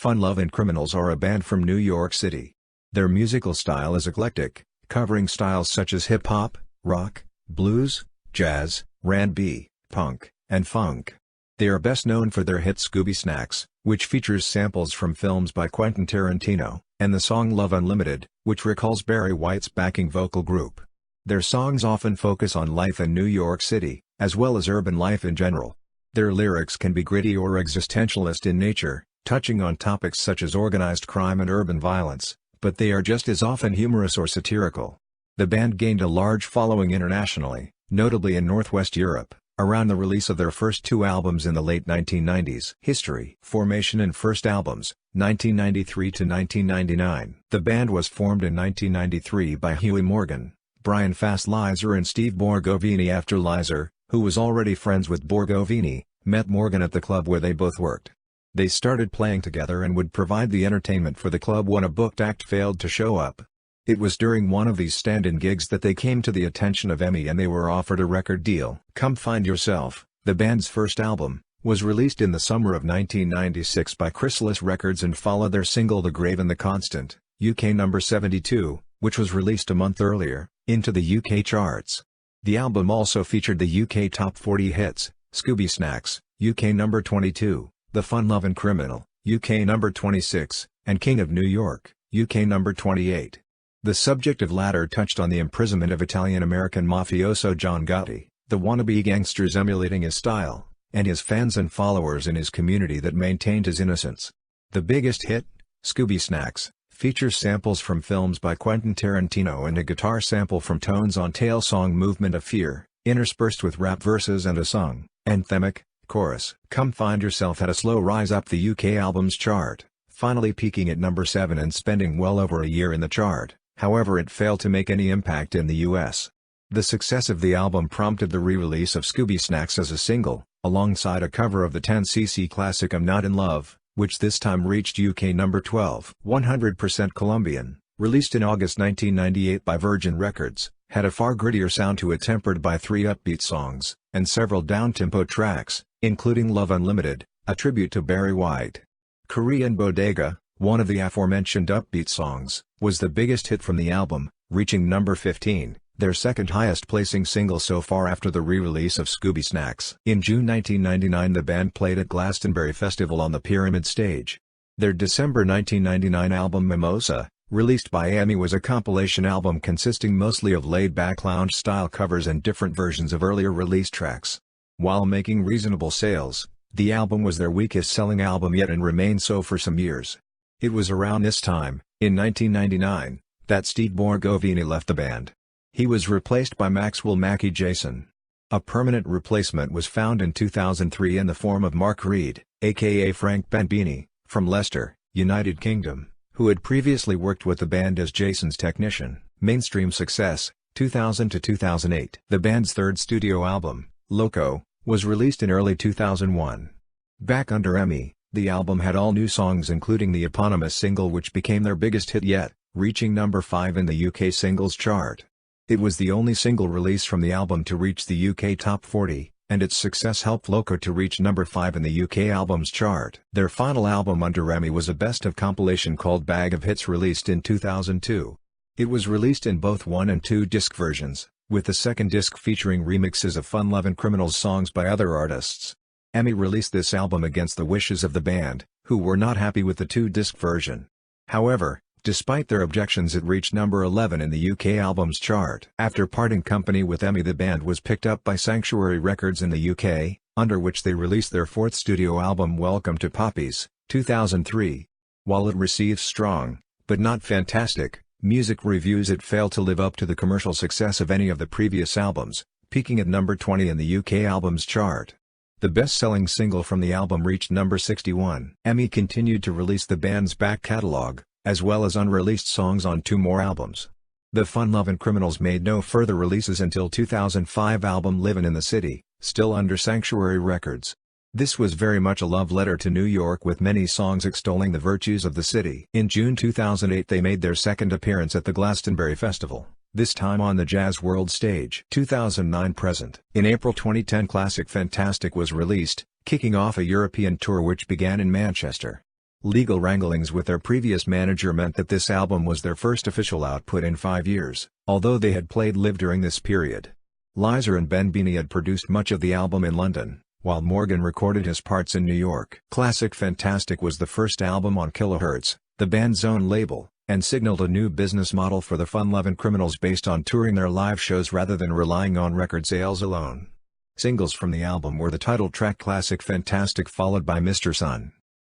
Lovin Criminals are a band from New York City. Their musical style is eclectic, covering styles such as hip-hop, rock, blues, jazz, R&B, punk, and funk. They are best known for their hit Scooby Snacks, which features samples from films by Quentin Tarantino, and the song Love Unlimited, which recalls Barry White's backing vocal group. Their songs often focus on life in New York City, as well as urban life in general. Their lyrics can be gritty or existentialist in nature, touching on topics such as organized crime and urban violence, but they are just as often humorous or satirical. The band gained a large following internationally, notably in Northwest Europe, around the release of their first two albums in the late 1990s. History, formation and first albums, 1993 to 1999. The band was formed in 1993 by Huey Morgan, Brian Fast Lizer and Steve Borgovini after Lizer, who was already friends with Borgovini, met Morgan at the club where they both worked. They started playing together and would provide the entertainment for the club when a booked act failed to show up. It was during one of these stand-in gigs that they came to the attention of EMI and they were offered a record deal. Come Find Yourself, the band's first album, was released in the summer of 1996 by Chrysalis Records and followed their single The Grave and the Constant, UK number 72, which was released a month earlier, into the UK charts. The album also featured the UK Top 40 hits, Scooby Snacks, UK number 22, The Fun Lovin' Criminal, UK number 26, and King of New York, UK number 28. The subject of latter touched on the imprisonment of Italian-American mafioso John Gotti, the wannabe gangsters emulating his style, and his fans and followers in his community that maintained his innocence. The biggest hit, Scooby Snacks, features samples from films by Quentin Tarantino and a guitar sample from Tones on Tail song Movement of Fear, interspersed with rap verses and a sung, anthemic, chorus. Come Find Yourself had a slow rise up the UK albums chart, finally peaking at number 7 and spending well over a year in the chart. However, it failed to make any impact in the US. The success of the album prompted the re-release of Scooby Snacks as a single, alongside a cover of the 10cc classic I'm Not in Love, which this time reached UK number 12. 100% Colombian, released in August 1998 by Virgin Records, had a far grittier sound to it tempered by 3 upbeat songs, and several down-tempo tracks, including Love Unlimited, a tribute to Barry White. Korean Bodega, one of the aforementioned upbeat songs, was the biggest hit from the album, reaching number 15, their second highest placing single so far after the re-release of Scooby Snacks. In June 1999 the band played at Glastonbury Festival on the Pyramid stage. Their December 1999 album Mimosa, released by EMI, was a compilation album consisting mostly of laid-back lounge-style covers and different versions of earlier released tracks. While making reasonable sales, the album was their weakest-selling album yet and remained so for some years. It was around this time, in 1999, that Steve Borgovini left the band. He was replaced by Maxwell Mackie Jason. A permanent replacement was found in 2003 in the form of Mark Reed, aka Frank Benbini, from Leicester, United Kingdom, who had previously worked with the band as Jason's technician. Mainstream success, 2000 to 2008. The band's third studio album, Loco, was released in early 2001. Back under EMI, the album had all new songs including the eponymous single which became their biggest hit yet, reaching number 5 in the UK singles chart. It was the only single release from the album to reach the UK Top 40, and its success helped Loco to reach number 5 in the UK albums chart. Their final album under EMI was a best-of compilation called Bag of Hits released in 2002. It was released in both 1 and 2 disc versions, with the second disc featuring remixes of Fun Lovin' Criminals songs by other artists. EMI released this album against the wishes of the band, who were not happy with the 2-disc version. However, despite their objections, it reached number 11 in the UK albums chart. After parting company with EMI, the band was picked up by Sanctuary Records in the UK, under which they released their 4th studio album Welcome to Poppies, 2003. While it received strong, but not fantastic, music reviews, it failed to live up to the commercial success of any of the previous albums, peaking at number 20 in the UK albums chart. The best-selling single from the album reached number 61. EMI continued to release the band's back catalogue, as well as unreleased songs on 2 more albums. The Fun Lovin' Criminals made no further releases until 2005 album Livin' in the City, still under Sanctuary Records. This was very much a love letter to New York with many songs extolling the virtues of the city. In June 2008 they made their second appearance at the Glastonbury Festival, this time on the Jazz World stage. 2009 present. In April 2010 Classic Fantastic was released, kicking off a European tour which began in Manchester. Legal wranglings with their previous manager meant that this album was their first official output in 5 years, although they had played live during this period. Liza and Ben Beanie had produced much of the album in London, while Morgan recorded his parts in New York. Classic Fantastic was the first album on Kilohertz, the band's own label, and signaled a new business model for the fun Lovin Criminals based on touring their live shows rather than relying on record sales alone. Singles from the album were the title track Classic Fantastic followed by Mr. Sun.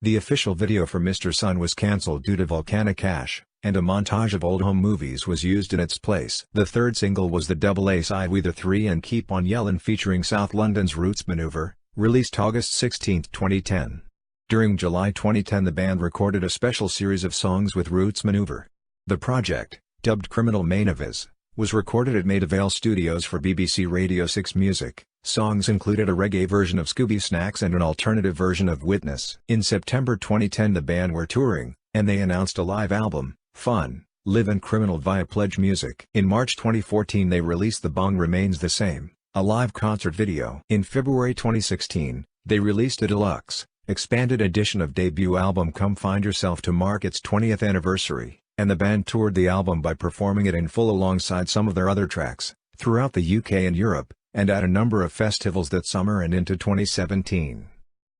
The official video for Mr. Sun was cancelled due to volcanic ash, and a montage of old home movies was used in its place. The third single was the double A-side We the Three and Keep On Yellin' featuring South London's Roots Maneuver, released August 16, 2010. During July 2010 the band recorded a special series of songs with Roots Maneuver. The project, dubbed Criminal Mainavis, was recorded at Maida Vale Studios for BBC Radio 6 Music. Songs included a reggae version of Scooby Snacks and an alternative version of Witness. In September 2010 the band were touring, and they announced a live album, Fun, Live and Criminal via Pledge Music. In March 2014 they released The Bong Remains the Same, a live concert video. In February 2016, they released a deluxe, expanded edition of debut album Come Find Yourself to mark its 20th anniversary, and the band toured the album by performing it in full alongside some of their other tracks, throughout the UK and Europe, and at a number of festivals that summer and into 2017.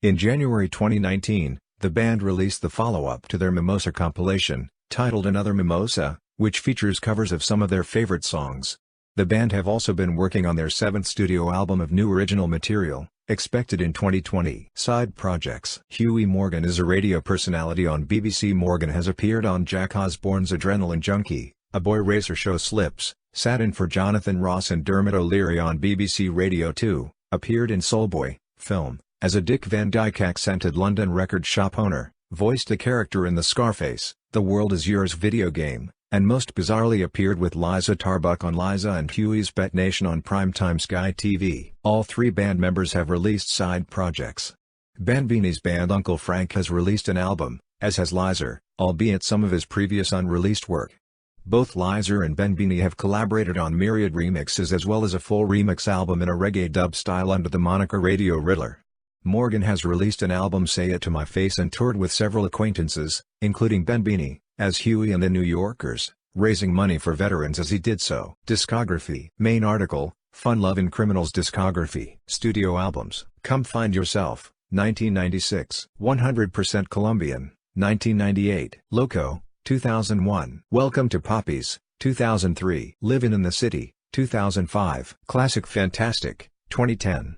In January 2019, the band released the follow-up to their Mimosa compilation, titled Another Mimosa, which features covers of some of their favorite songs. The band have also been working on their 7th studio album of new original material, expected in 2020. Side projects. Huey Morgan is a radio personality on BBC. Morgan has appeared on Jack Osborne's Adrenaline Junkie, A Boy Racer Show Slips, sat in for Jonathan Ross and Dermot O'Leary on BBC Radio 2, appeared in Soulboy, film, as a Dick Van Dyke accented London record shop owner, voiced a character in the Scarface, The World Is Yours video game, and most bizarrely appeared with Liza Tarbuck on Liza and Huey's Pet Nation on primetime Sky TV. All three band members have released side projects. Ben Beanie's band Uncle Frank has released an album, as has Liza, albeit some of his previous unreleased work. Both Liza and Ben Beanie have collaborated on myriad remixes as well as a full remix album in a reggae dub style under the moniker Radio Riddler. Morgan has released an album Say It to My Face and toured with several acquaintances, including Ben Beanie, as Huey and the New Yorkers, raising money for veterans as he did so. Discography. Main article, Fun Lovin Criminals Discography. Studio albums. Come Find Yourself, 1996. 100% Colombian, 1998. Loco, 2001. Welcome to Poppies, 2003. Livin' in the City, 2005. Classic Fantastic, 2010.